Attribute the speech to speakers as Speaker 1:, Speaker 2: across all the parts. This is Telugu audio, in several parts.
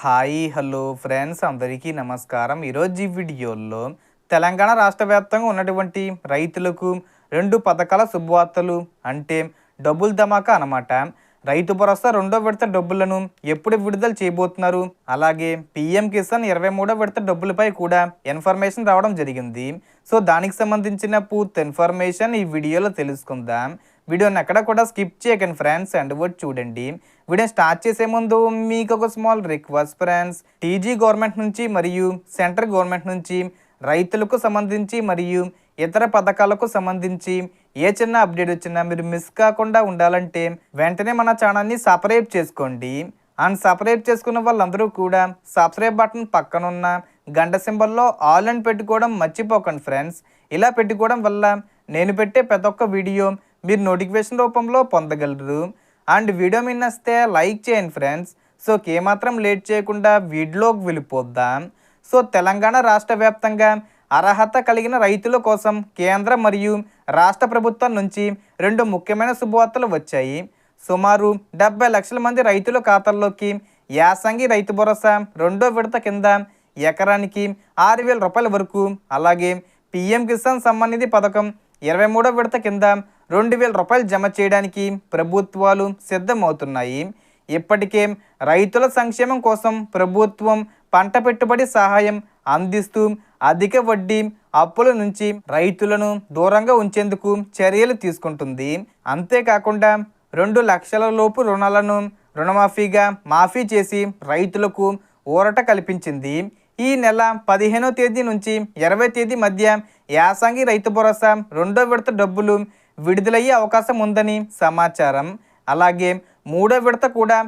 Speaker 1: హాయ్ హలో ఫ్రెండ్స్ అందరికీ నమస్కారం. ఈరోజు ఈ వీడియోలో తెలంగాణ రాష్ట్ర వ్యాప్తంగా ఉన్నటువంటి రైతులకు రెండు పథకాల శుభవార్తలు అంటే డబ్బులు ధమాకా అన్నమాట. రైతు భరోసా రెండో విడత డబ్బులను ఎప్పుడు విడుదల చేయబోతున్నారు, అలాగే పీఎం కిసాన్ 23వ విడత డబ్బులపై కూడా ఇన్ఫర్మేషన్ రావడం జరిగింది. సో దానికి సంబంధించిన పూర్తి ఇన్ఫర్మేషన్ ఈ వీడియోలో తెలుసుకుందాం. వీడియోని ఎక్కడ కూడా స్కిప్ చేయకండి ఫ్రెండ్స్, అండ్ వర్డ్ చూడండి. వీడియో స్టార్ట్ చేసే ముందు మీకు ఒక small request friends, TG government నుంచి మరియు సెంట్రల్ గవర్నమెంట్ నుంచి రైతులకు సంబంధించి మరియు ఇతర పథకాలకు సంబంధించి ఏ చిన్న అప్డేట్ వచ్చినా మీరు మిస్ కాకుండా ఉండాలంటే వెంటనే మన ఛానల్ని సబ్స్క్రైబ్ చేసుకోండి. అండ్ సబ్స్క్రైబ్ చేసుకున్న వాళ్ళందరూ కూడా సబ్స్క్రైబ్ బటన్ పక్కనున్న గంట సింబల్లో ఆల్ అని పెట్టుకోవడం మర్చిపోకండి ఫ్రెండ్స్. ఇలా పెట్టుకోవడం వల్ల నేను పెట్టే ప్రతి ఒక్క వీడియో మీరు నోటిఫికేషన్ రూపంలో పొందగలరు. అండ్ వీడియో మీ నచ్చితే లైక్ చేయండి ఫ్రెండ్స్. సో ఏమాత్రం లేట్ చేయకుండా వీడియోకి వెళ్ళిపోద్దాం. సో తెలంగాణ రాష్ట్ర వ్యాప్తంగా అర్హత కలిగిన రైతుల కోసం కేంద్ర మరియు రాష్ట్ర ప్రభుత్వం నుంచి రెండు ముఖ్యమైన శుభవార్తలు వచ్చాయి. సుమారు 70 లక్షల మంది రైతుల ఖాతాల్లోకి యాసంగి రైతు భరోసా రెండో విడత కింద ఎకరానికి 6,000 రూపాయల వరకు, అలాగే పీఎం కిసాన్ సమ్మాన్ నిధి పథకం 23వ విడత కింద 2,000 రూపాయలు జమ చేయడానికి ప్రభుత్వాలు సిద్ధమవుతున్నాయి. ఇప్పటికే రైతుల సంక్షేమం కోసం ప్రభుత్వం పంట పెట్టుబడి సహాయం అందిస్తూ అధిక వడ్డీ అప్పుల నుంచి రైతులను దూరంగా ఉంచేందుకు చర్యలు తీసుకుంటుంది. అంతేకాకుండా 2 లక్షల లోపు రుణాలను రుణమాఫీగా మాఫీ చేసి రైతులకు ఊరట కల్పించింది. ఈ నెల 15వ తేదీ నుంచి 20వ తేదీ మధ్య యాసంగి రైతు భరోసా రెండో విడత డబ్బులు విడుదలయ్యే అవకాశం ఉందని సమాచారం. అలాగే మూడో విడత కూడా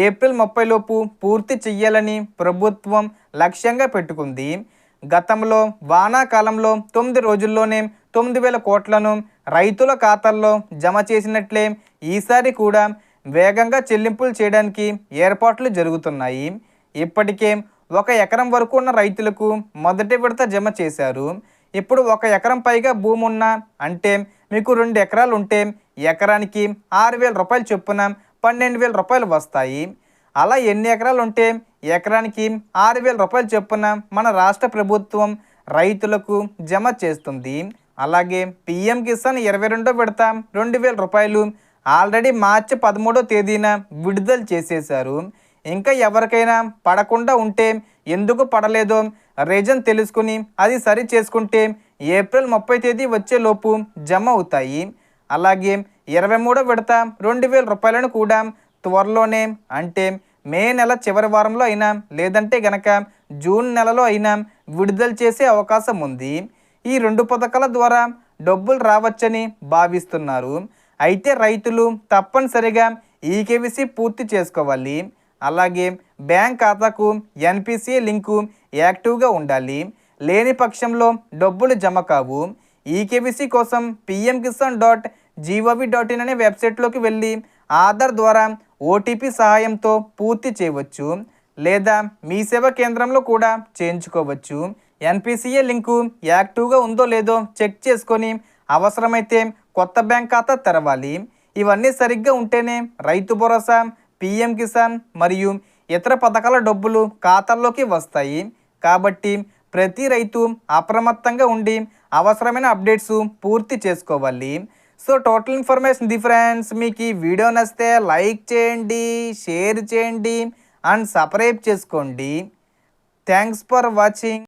Speaker 1: ఏప్రిల్ 30 లోపు పూర్తి చెయ్యాలని ప్రభుత్వం లక్ష్యంగా పెట్టుకుంది. గతంలో వానాకాలంలో 9 రోజుల్లోనే 9,000 కోట్లను రైతుల ఖాతాల్లో జమ చేసినట్లే ఈసారి కూడా వేగంగా చెల్లింపులు చేయడానికి ఏర్పాట్లు జరుగుతున్నాయి. ఇప్పటికే 1 ఎకరం వరకు ఉన్న రైతులకు మొదటి విడత జమ చేశారు. ఇప్పుడు 1 ఎకరం పైగా భూమి ఉన్నా అంటే మీకు 2 ఎకరాలు ఉంటే ఎకరానికి 6,000 రూపాయలు చొప్పున 12,000 రూపాయలు వస్తాయి. అలా ఎన్ని ఎకరాలు ఉంటే ఎకరానికి 6,000 రూపాయలు చొప్పున మన రాష్ట్ర ప్రభుత్వం రైతులకు జమ చేస్తుంది. అలాగే పీఎం కిసాన్ 22వ విడత 2,000 రూపాయలు ఆల్రెడీ మార్చి 13వ తేదీన విడుదల చేసేశారు. ఇంకా ఎవరికైనా పడకుండా ఉంటే ఎందుకు పడలేదో రీజన్ తెలుసుకుని అది సరి చేసుకుంటే ఏప్రిల్ 30 తేదీ వచ్చేలోపు జమ అవుతాయి. అలాగే 23వ విడత 2,000 రూపాయలను కూడా త్వరలోనే అంటే మే నెల చివరి వారంలో అయినా లేదంటే గనక జూన్ నెలలో అయినా విడుదల చేసే అవకాశం ఉంది. ఈ 2 పథకాల ద్వారా డబ్బులు రావచ్చని భావిస్తున్నారు. అయితే రైతులు తప్పనిసరిగా ఈకేవీసీ పూర్తి చేసుకోవాలి. అలాగే బ్యాంక్ ఖాతాకు ఎన్పిసిఐ లింకు యాక్టివ్గా ఉండాలి. లేని పక్షంలో డబ్బులు జమ కావు. ఈకేవీసీ కోసం pmkisan.gov.in అనే వెబ్సైట్లోకి వెళ్ళి ఆధార్ ద్వారా ఓటీపీ సహాయంతో పూర్తి చేయవచ్చు, లేదా మీ సేవా కేంద్రంలో కూడా చేయించుకోవచ్చు. ఎన్పిసిఐ లింకు యాక్టివ్గా ఉందో లేదో చెక్ చేసుకొని అవసరమైతే కొత్త బ్యాంక్ ఖాతా తెరవాలి. ఇవన్నీ సరిగ్గా ఉంటేనే రైతు భరోసా, పీఎం కిసాన్ మరియు ఇతర పథకాల డబ్బులు ఖాతాల్లోకి వస్తాయి. కాబట్టి ప్రతి రైతు అప్రమత్తంగా ఉండి అవసరమైన అప్డేట్స్ పూర్తి చేసుకోవాలి. So total information the friends. మీకు ఈ వీడియో నచ్చితే లైక్ చేయండి, షేర్ చేయండి అండ్ సబ్స్క్రైబ్ చేసుకోండి. Thanks for watching.